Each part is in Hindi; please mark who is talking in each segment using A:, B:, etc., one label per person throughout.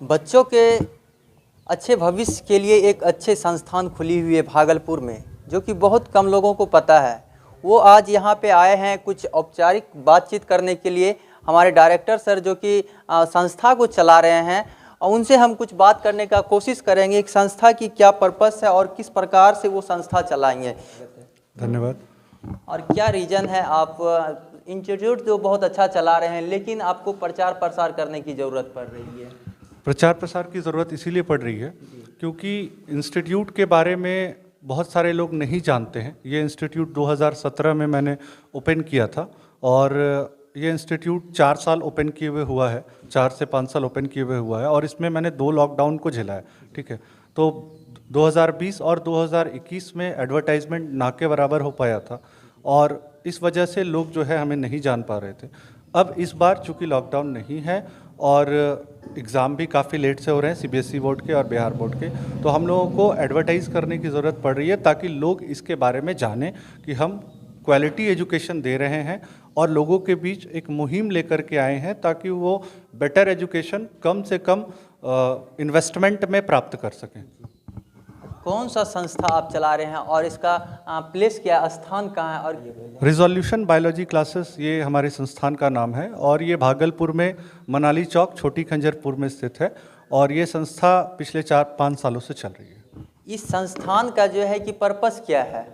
A: बच्चों के अच्छे भविष्य के लिए एक अच्छे संस्थान खुली हुई है भागलपुर में, जो कि बहुत कम लोगों को पता है। वो आज यहाँ पे आए हैं कुछ औपचारिक बातचीत करने के लिए। हमारे डायरेक्टर सर जो कि संस्था को चला रहे हैं, और उनसे हम कुछ बात करने का कोशिश करेंगे। एक संस्था की क्या पर्पस है और किस प्रकार से वो संस्था चलाएंगे।
B: धन्यवाद।
A: और क्या रीज़न है, आप इंस्टीट्यूट जो बहुत अच्छा चला रहे हैं, लेकिन आपको प्रचार प्रसार करने की ज़रूरत पड़ रही है।
B: प्रचार प्रसार की ज़रूरत इसीलिए पड़ रही है क्योंकि इंस्टीट्यूट के बारे में बहुत सारे लोग नहीं जानते हैं। ये इंस्टीट्यूट 2017 में मैंने ओपन किया था और ये इंस्टीट्यूट 4 साल ओपन किए हुए हुआ है, 4 से 5 साल ओपन किए हुए हुआ है और इसमें मैंने 2 लॉकडाउन को झेला है। ठीक है, तो 2020 और 2021 में एडवर्टाइजमेंट ना के बराबर हो पाया था और इस वजह से लोग जो है हमें नहीं जान पा रहे थे। अब इस बार चूँकि लॉकडाउन नहीं है और एग्ज़ाम भी काफ़ी लेट से हो रहे हैं, सीबीएसई बोर्ड के और बिहार बोर्ड के, तो हम लोगों को एडवर्टाइज़ करने की ज़रूरत पड़ रही है ताकि लोग इसके बारे में जानें कि हम क्वालिटी एजुकेशन दे रहे हैं और लोगों के बीच एक मुहिम लेकर के आए हैं ताकि वो बेटर एजुकेशन कम से कम इन्वेस्टमेंट में प्राप्त कर सकें।
A: कौन सा संस्था आप चला रहे हैं और इसका प्लेस क्या, स्थान कहाँ है? और
B: रिजोल्यूशन बायोलॉजी क्लासेस ये हमारे संस्थान का नाम है और ये भागलपुर में मनाली चौक छोटी खंजरपुर में स्थित है और ये संस्था पिछले 4-5 सालों से चल रही है।
A: इस संस्थान का जो है कि पर्पस क्या है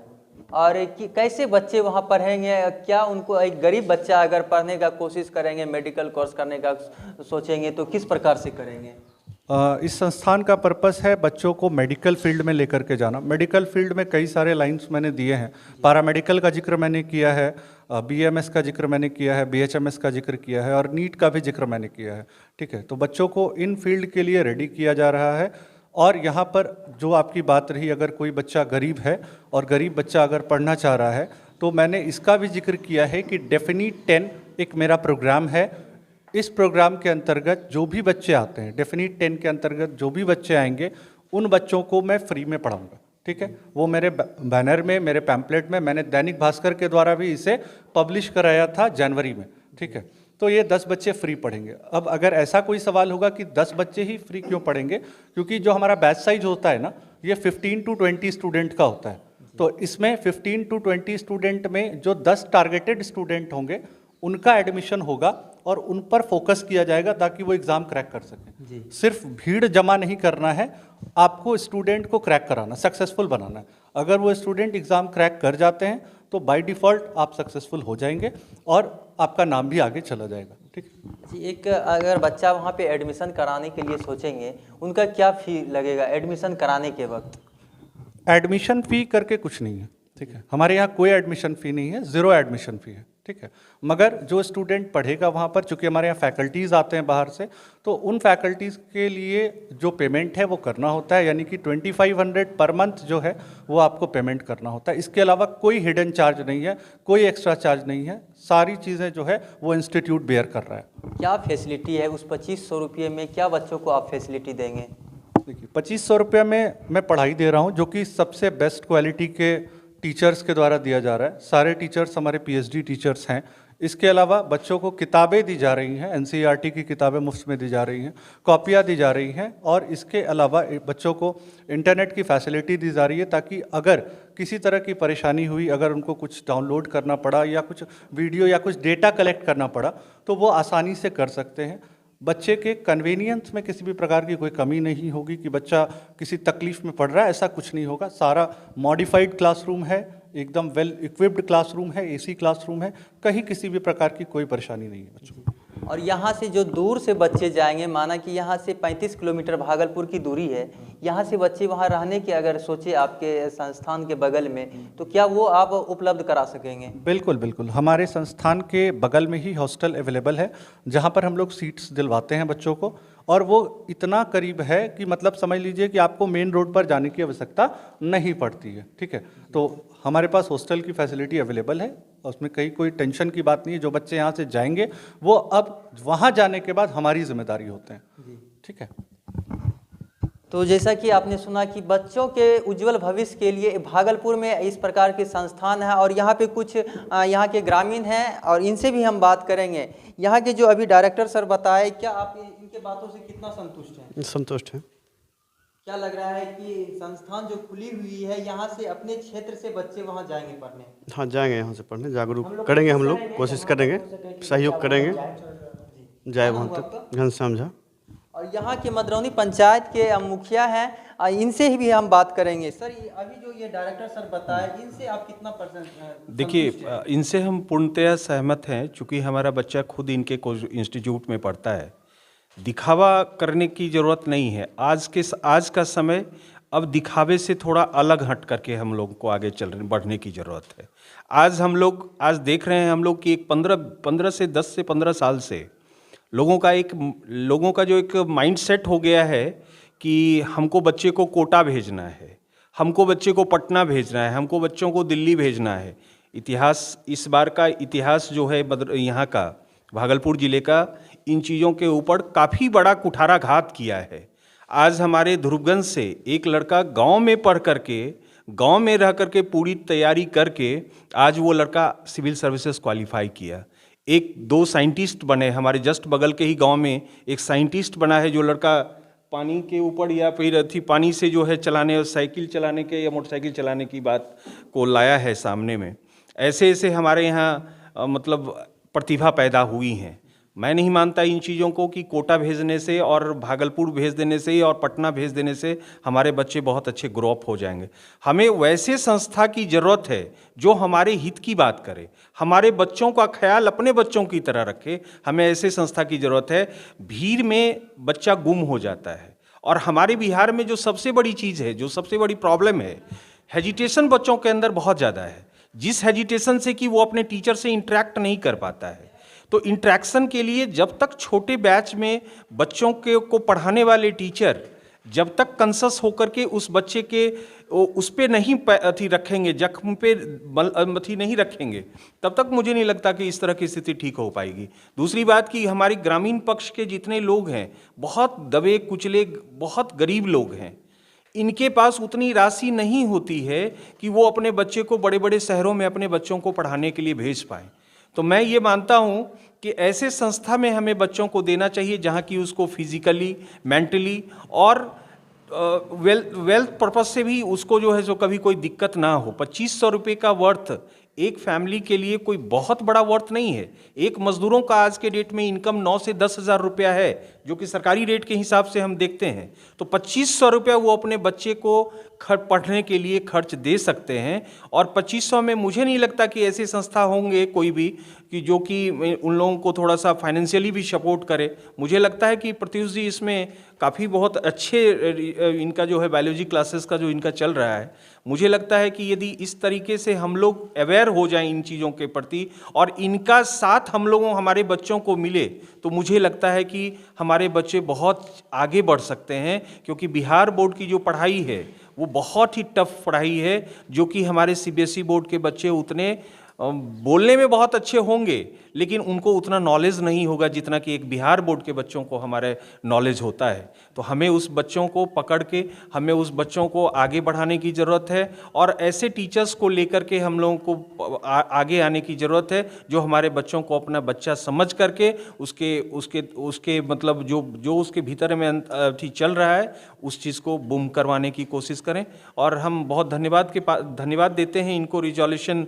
A: और कि कैसे बच्चे वहाँ पढ़ेंगे? क्या उनको, एक गरीब बच्चा अगर पढ़ने का कोशिश करेंगे, मेडिकल कोर्स करने का सोचेंगे, तो किस प्रकार से करेंगे?
B: इस संस्थान का पर्पस है बच्चों को मेडिकल फील्ड में लेकर के जाना। मेडिकल फील्ड में कई सारे लाइंस मैंने दिए हैं। पैरामेडिकल का जिक्र मैंने किया है, बीएमएस का जिक्र मैंने किया है, बीएचएमएस का जिक्र किया है और नीट का भी जिक्र मैंने किया है। ठीक है, तो बच्चों को इन फील्ड के लिए रेडी किया जा रहा है। और यहाँ पर जो आपकी बात रही, अगर कोई बच्चा गरीब है और गरीब बच्चा अगर पढ़ना चाह रहा है, तो मैंने इसका भी जिक्र किया है कि डेफिनिट 10 एक मेरा प्रोग्राम है। इस प्रोग्राम के अंतर्गत जो भी बच्चे आते हैं, डेफिनिट 10 के अंतर्गत जो भी बच्चे आएंगे, उन बच्चों को मैं फ्री में पढ़ाऊंगा। ठीक है, वो मेरे बैनर में, मेरे पैम्पलेट में, मैंने दैनिक भास्कर के द्वारा भी इसे पब्लिश कराया था जनवरी में। ठीक है, तो ये 10 बच्चे फ्री पढ़ेंगे। अब अगर ऐसा कोई सवाल होगा कि 10 बच्चे ही फ्री क्यों पढ़ेंगे, क्योंकि जो हमारा बैच साइज होता है ना, ये 15 to 20 स्टूडेंट का होता है। तो इसमें 15 to 20 स्टूडेंट में जो 10 टारगेटेड स्टूडेंट होंगे उनका एडमिशन होगा और उन पर फोकस किया जाएगा ताकि वो एग्ज़ाम क्रैक कर सकें। सिर्फ भीड़ जमा नहीं करना है, आपको स्टूडेंट को क्रैक कराना, सक्सेसफुल बनाना है। अगर वो स्टूडेंट एग्ज़ाम क्रैक कर जाते हैं तो बाय डिफ़ॉल्ट आप सक्सेसफुल हो जाएंगे और आपका नाम भी आगे चला जाएगा। ठीक
A: जी, एक अगर बच्चा वहाँ पे एडमिशन कराने के लिए सोचेंगे, उनका क्या फ़ी लगेगा एडमिशन कराने के वक्त?
B: एडमिशन फ़ी करके कुछ नहीं है। ठीक है, हमारे यहाँ कोई एडमिशन फ़ी नहीं है, ज़ीरो एडमिशन फ़ी है। ठीक है, मगर जो स्टूडेंट पढ़ेगा वहाँ पर, चूँकि हमारे यहाँ फैकल्टीज़ आते हैं बाहर से, तो उन फैकल्टीज़ के लिए जो पेमेंट है वो करना होता है, यानी कि 2500 पर मंथ जो है वो आपको पेमेंट करना होता है। इसके अलावा कोई हिडन चार्ज नहीं है, कोई एक्स्ट्रा चार्ज नहीं है। सारी चीज़ें जो है वो इंस्टीट्यूट बेयर कर रहा है।
A: क्या फैसिलिटी है उस 2500 रुपये में? क्या बच्चों को आप फैसिलिटी देंगे?
B: देखिए, 2500 रुपये में मैं पढ़ाई दे रहा हूँ जो कि सबसे बेस्ट क्वालिटी के टीचर्स के द्वारा दिया जा रहा है। सारे टीचर्स हमारे पीएचडी टीचर्स हैं। इसके अलावा बच्चों को किताबें दी जा रही हैं, एनसीईआरटी की किताबें मुफ्त में दी जा रही हैं, कॉपियाँ दी जा रही हैं और इसके अलावा बच्चों को इंटरनेट की फैसिलिटी दी जा रही है ताकि अगर किसी तरह की परेशानी हुई, अगर उनको कुछ डाउनलोड करना पड़ा या कुछ वीडियो या कुछ डेटा कलेक्ट करना पड़ा, तो वो आसानी से कर सकते हैं। बच्चे के कन्वीनियंस में किसी भी प्रकार की कोई कमी नहीं होगी कि बच्चा किसी तकलीफ में पड़ रहा है, ऐसा कुछ नहीं होगा। सारा मॉडिफाइड क्लासरूम है, एकदम वेल इक्विप्ड क्लासरूम है, एसी क्लासरूम है, कहीं किसी भी प्रकार की कोई परेशानी नहीं है बच्चों को।
A: और यहाँ से जो दूर से बच्चे जाएंगे, माना कि यहाँ से 35 किलोमीटर भागलपुर की दूरी है, यहाँ से बच्चे वहाँ रहने की अगर सोचे आपके संस्थान के बगल में, तो क्या वो आप उपलब्ध करा सकेंगे?
B: बिल्कुल बिल्कुल, हमारे संस्थान के बगल में ही हॉस्टल अवेलेबल है जहाँ पर हम लोग सीट्स दिलवाते हैं बच्चों को, और वो इतना करीब है कि मतलब समझ लीजिए कि आपको मेन रोड पर जाने की आवश्यकता नहीं पड़ती है। ठीक है, तो हमारे पास हॉस्टल की फैसिलिटी अवेलेबल है, उसमें कहीं कोई टेंशन की बात नहीं है। जो बच्चे यहाँ से जाएंगे वो अब वहाँ जाने के बाद हमारी जिम्मेदारी होते हैं। ठीक है,
A: तो जैसा कि आपने सुना कि बच्चों के उज्जवल भविष्य के लिए भागलपुर में इस प्रकार के संस्थान है और यहाँ पे कुछ यहाँ के ग्रामीण हैं और इनसे भी हम बात करेंगे। यहाँ के जो अभी डायरेक्टर सर बताए, क्या आप इनके बातों से कितना संतुष्ट हैं?
C: संतुष्ट हैं।
A: क्या लग रहा है कि संस्थान जो खुली हुई है यहाँ से अपने क्षेत्र से बच्चे वहाँ जाएंगे पढ़ने?
C: हाँ, जाएंगे यहाँ से पढ़ने, जागरूक करेंगे हम लोग, कोशिश करेंगे, सहयोग करेंगे। जय वहाँ तक, घनश्याम झा।
A: और यहाँ के मदरौनी पंचायत के मुखिया हैं, इनसे ही भी हम बात करेंगे। सर अभी जो ये डायरेक्टर सर बताए, इनसे आप कितना %
D: देखिए, इनसे हम पूर्णतया सहमत हैं, चूँकि हमारा बच्चा खुद इनके इंस्टीट्यूट में पढ़ता है। दिखावा करने की ज़रूरत नहीं है। आज का समय अब दिखावे से थोड़ा अलग हट करके हम लोग को आगे बढ़ने की ज़रूरत है। आज देख रहे हैं हम लोग कि एक 10 से 15 साल से लोगों का जो एक माइंडसेट हो गया है कि हमको बच्चे को कोटा भेजना है, हमको बच्चे को पटना भेजना है, हमको बच्चों को दिल्ली भेजना है। इस बार का इतिहास जो है यहाँ का भागलपुर ज़िले का इन चीज़ों के ऊपर काफ़ी बड़ा कुठाराघात किया है। आज हमारे ध्रुवगंज से एक लड़का गांव में पढ़ करके, गांव में रह करके पूरी तैयारी करके आज वो लड़का सिविल सर्विसेज क्वालिफाई किया। 1-2 साइंटिस्ट बने। हमारे जस्ट बगल के ही गांव में एक साइंटिस्ट बना है, जो लड़का पानी के ऊपर या फिर पानी से जो है चलाने, साइकिल चलाने के या मोटरसाइकिल चलाने की बात को लाया है सामने में। ऐसे ऐसे हमारे यहाँ मतलब प्रतिभा पैदा हुई हैं। मैं नहीं मानता इन चीज़ों को कि कोटा भेजने से और भागलपुर भेज देने से और पटना भेज देने से हमारे बच्चे बहुत अच्छे ग्रो अप हो जाएंगे। हमें वैसे संस्था की ज़रूरत है जो हमारे हित की बात करे, हमारे बच्चों का ख्याल अपने बच्चों की तरह रखे। हमें ऐसे संस्था की ज़रूरत है। भीड़ में बच्चा गुम हो जाता है। और हमारे बिहार में जो सबसे बड़ी चीज़ है, जो सबसे बड़ी प्रॉब्लम है, हेजिटेशन बच्चों के अंदर बहुत ज़्यादा है। जिस हेजिटेशन से कि वो अपने टीचर से इंटरेक्ट नहीं कर पाता है। तो इंटरेक्शन के लिए जब तक छोटे बैच में बच्चों को पढ़ाने वाले टीचर जब तक कंसस होकर के उस बच्चे के उस पे नहीं रखेंगे, जख्म पे नहीं रखेंगे, तब तक मुझे नहीं लगता कि इस तरह की स्थिति ठीक हो पाएगी। दूसरी बात कि हमारी ग्रामीण पक्ष के जितने लोग हैं, बहुत दबे कुचले, बहुत गरीब लोग हैं। इनके पास उतनी राशि नहीं होती है कि वो अपने बच्चे को बड़े बड़े शहरों में अपने बच्चों को पढ़ाने के लिए भेज पाएँ। तो मैं ये मानता हूँ कि ऐसे संस्था में हमें बच्चों को देना चाहिए जहाँ की उसको फिजिकली, मेंटली और वेल्थ पर्पस से भी उसको जो है जो कभी कोई दिक्कत ना हो। 2500 रुपये का वर्थ एक फैमिली के लिए कोई बहुत बड़ा वर्थ नहीं है। एक मजदूरों का आज के डेट में इनकम 9 से 10 हज़ार रुपया है, जो कि सरकारी रेट के हिसाब से हम देखते हैं। तो 2500 रुपया वो अपने बच्चे को पढ़ने के लिए खर्च दे सकते हैं। और 2500 में मुझे नहीं लगता कि ऐसे संस्था होंगे कोई भी कि जो कि उन लोगों को थोड़ा सा फाइनेंशियली भी सपोर्ट करे। मुझे लगता है कि प्रत्युष जी इसमें काफ़ी बहुत अच्छे इनका जो है बायोलॉजी क्लासेस का जो इनका चल रहा है। मुझे लगता है कि यदि इस तरीके से हम लोग अवेयर हो जाएं इन चीज़ों के प्रति और इनका साथ हम लोगों हमारे बच्चों को मिले, तो मुझे लगता है कि हमारे बच्चे बहुत आगे बढ़ सकते हैं। क्योंकि बिहार बोर्ड की जो पढ़ाई है वो बहुत ही टफ पढ़ाई है, जो कि हमारे सीबीएसई बोर्ड के बच्चे उतने बोलने में बहुत अच्छे होंगे लेकिन उनको उतना नॉलेज नहीं होगा जितना कि एक बिहार बोर्ड के बच्चों को हमारे नॉलेज होता है। तो हमें उस बच्चों को पकड़ के हमें उस बच्चों को आगे बढ़ाने की ज़रूरत है और ऐसे टीचर्स को लेकर के हम लोगों को आगे आने की ज़रूरत है जो हमारे बच्चों को अपना बच्चा समझ करके उसके मतलब जो उसके भीतर में चल रहा है उस चीज़ को बूम करवाने की कोशिश करें। और हम बहुत धन्यवाद देते हैं इनको, रिजोल्यूशन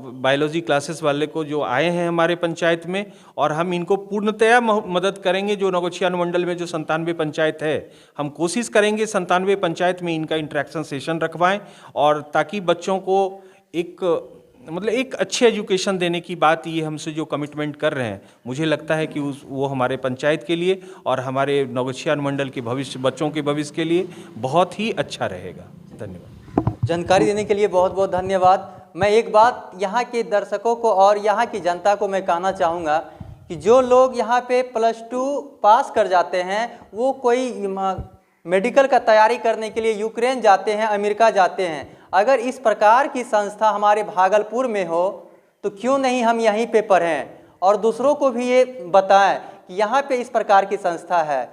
D: बायोलॉजी क्लासेस वाले को जो आए हैं हमारे पंचायत में, और हम इनको पूर्णतया मदद करेंगे। जो नगोछिया अनुमंडल में जो 97 पंचायत है, हम कोशिश करेंगे 97 पंचायत में इनका इंटरेक्शन सेशन रखवाएं और ताकि बच्चों को एक अच्छे एजुकेशन देने की बात ये हमसे जो कमिटमेंट कर रहे हैं, मुझे लगता है कि वो हमारे पंचायत के लिए और हमारे नगोछिया अनुमंडल के भविष्य, बच्चों के भविष्य के लिए बहुत ही अच्छा रहेगा। धन्यवाद।
A: जानकारी देने के लिए बहुत बहुत धन्यवाद। मैं एक बात यहाँ के दर्शकों को और यहाँ की जनता को मैं कहना चाहूँगा कि जो लोग यहाँ पे +2 पास कर जाते हैं, वो कोई मेडिकल का तैयारी करने के लिए यूक्रेन जाते हैं, अमेरिका जाते हैं। अगर इस प्रकार की संस्था हमारे भागलपुर में हो तो क्यों नहीं हम यहीं पे पढ़ें और दूसरों को भी ये बताएं कि यहाँ पे इस प्रकार की संस्था है।